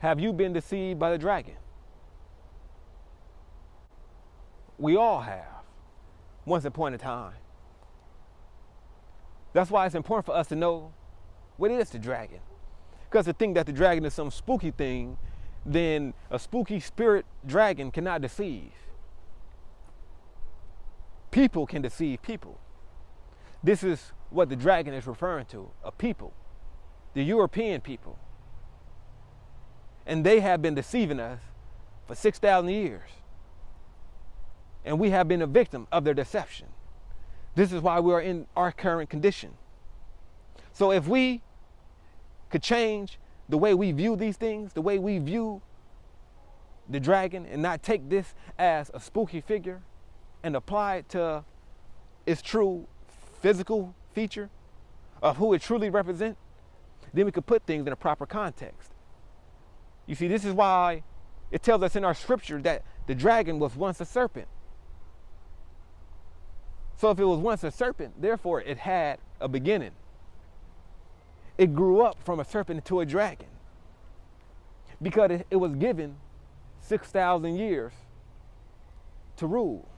Have you been deceived by the dragon? We all have, once upon a time. That's why it's important for us to know what is the dragon. Because to think that the dragon is some spooky thing, then a spooky spirit dragon cannot deceive. People can deceive people. This is what the dragon is referring to, a people, the European people. And they have been deceiving us for 6,000 years. And we have been a victim of their deception. This is why we are in our current condition. So if we could change the way we view these things, the way we view the dragon, and not take this as a spooky figure and apply it to its true physical feature of who it truly represents, then we could put things in a proper context. You see, this is why it tells us in our scripture that the dragon was once a serpent. So if it was once a serpent, therefore it had a beginning. It grew up from a serpent into a dragon because it was given 6,000 years to rule.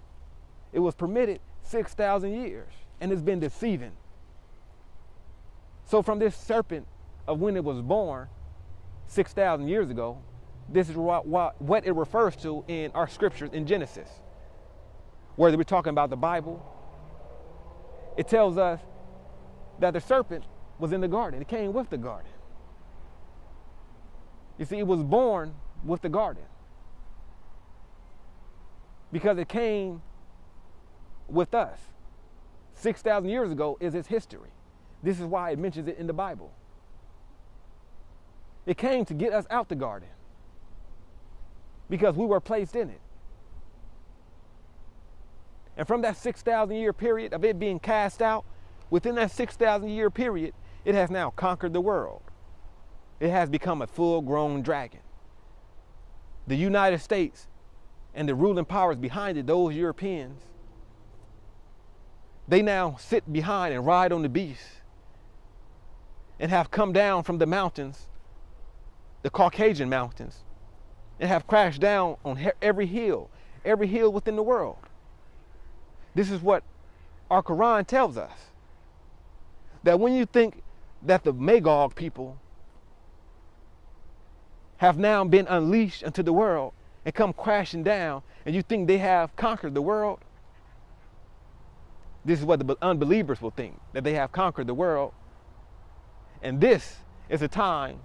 It was permitted 6,000 years, and it's been deceiving. So from this serpent of when it was born 6,000 years ago, this is what it refers to in our scriptures in Genesis. Whether we're talking about the Bible, it tells us that the serpent was in the garden. It came with the garden. You see, it was born with the garden because it came with us. 6,000 years ago is its history. This is why it mentions it in the Bible. It came to get us out the garden because we were placed in it. And from that 6,000 year period of it being cast out, within that 6,000 year period, it has now conquered the world. It has become a full-grown dragon. The United States and the ruling powers behind it, those Europeans, they now sit behind and ride on the beast and have come down from the mountains, the Caucasian mountains, and have crashed down on every hill within the world. This is what our Quran tells us. That when you think that the Magog people have now been unleashed into the world and come crashing down, and you think they have conquered the world, this is what the unbelievers will think, that they have conquered the world. And this is a time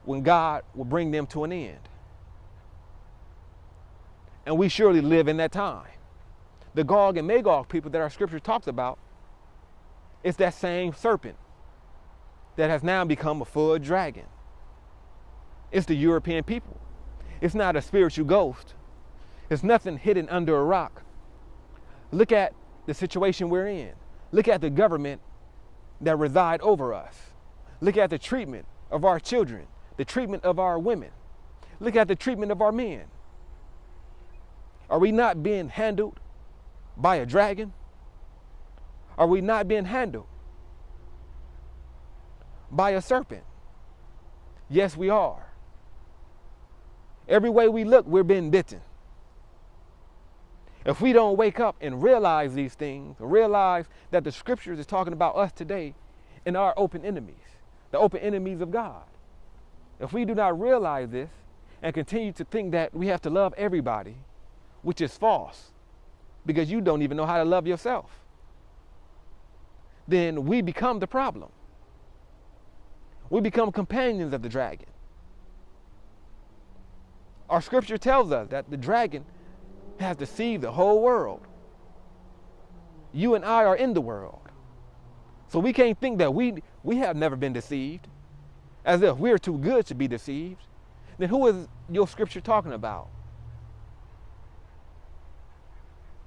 when God will bring them to an end. And we surely live in that time. The Gog and Magog people that our scripture talks about, it's that same serpent that has now become a full dragon. It's the European people. It's not a spiritual ghost. It's nothing hidden under a rock. Look at the situation we're in. Look at the government that reside over us. Look at the treatment of our children, the treatment of our women. Look at the treatment of our men. Are we not being handled by a dragon? Are we not being handled by a serpent? Yes, we are. Every way we look, we're being bitten. If we don't wake up and realize these things, realize that the scriptures is talking about us today and our open enemies, the open enemies of God. If we do not realize this and continue to think that we have to love everybody, which is false, because you don't even know how to love yourself, then we become the problem. We become companions of the dragon. Our scripture tells us that the dragon has deceived the whole world. You and I are in the world. So we can't think that we have never been deceived, as if we're too good to be deceived. Then who is your scripture talking about?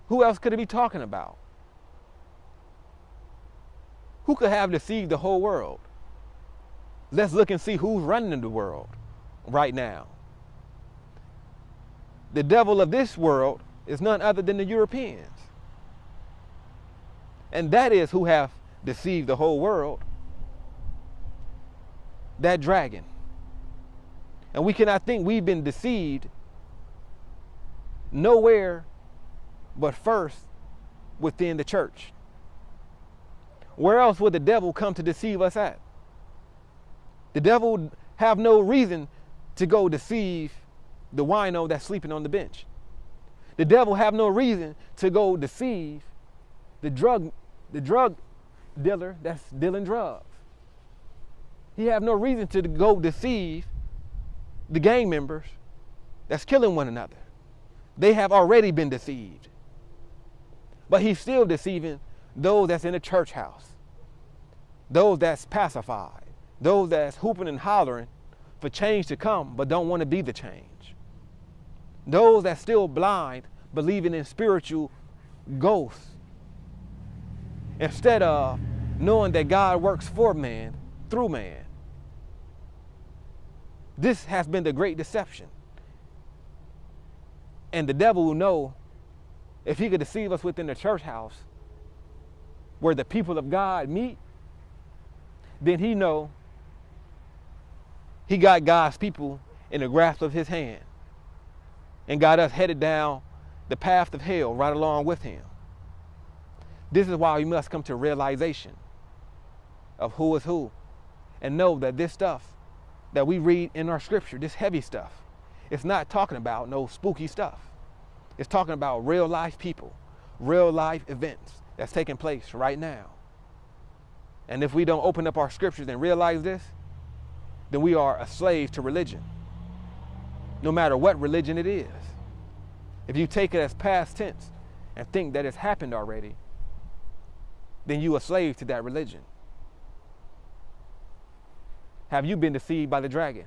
Who else could it be talking about? Who could have deceived the whole world? Let's look and see who's running the world right now. The devil of this world is none other than the Europeans. And that is who have deceived the whole world. That dragon. And we cannot think we've been deceived nowhere but first within the church. Where else would the devil come to deceive us at? The devil have no reason to go deceive the wino that's sleeping on the bench. The devil have no reason to go deceive the drug dealer that's dealing drugs. He have no reason to go deceive the gang members that's killing one another. They have already been deceived. But he's still deceiving those that's in the church house, those that's pacified, those that's hooping and hollering for change to come but don't want to be the change, those that's still blind, believing in spiritual ghosts instead of knowing that God works for man through man. This has been the great deception. And the devil will know if he could deceive us within the church house where the people of God meet, then he know he got God's people in the grasp of his hand and got us headed down the path of hell right along with him. This is why we must come to realization of who is who and know that this stuff that we read in our scripture, this heavy stuff, it's not talking about no spooky stuff. It's talking about real life people, real life events that's taking place right now. And if we don't open up our scriptures and realize this, then we are a slave to religion, no matter what religion it is. If you take it as past tense and think that it's happened already, then you are a slave to that religion. Have you been deceived by the dragon?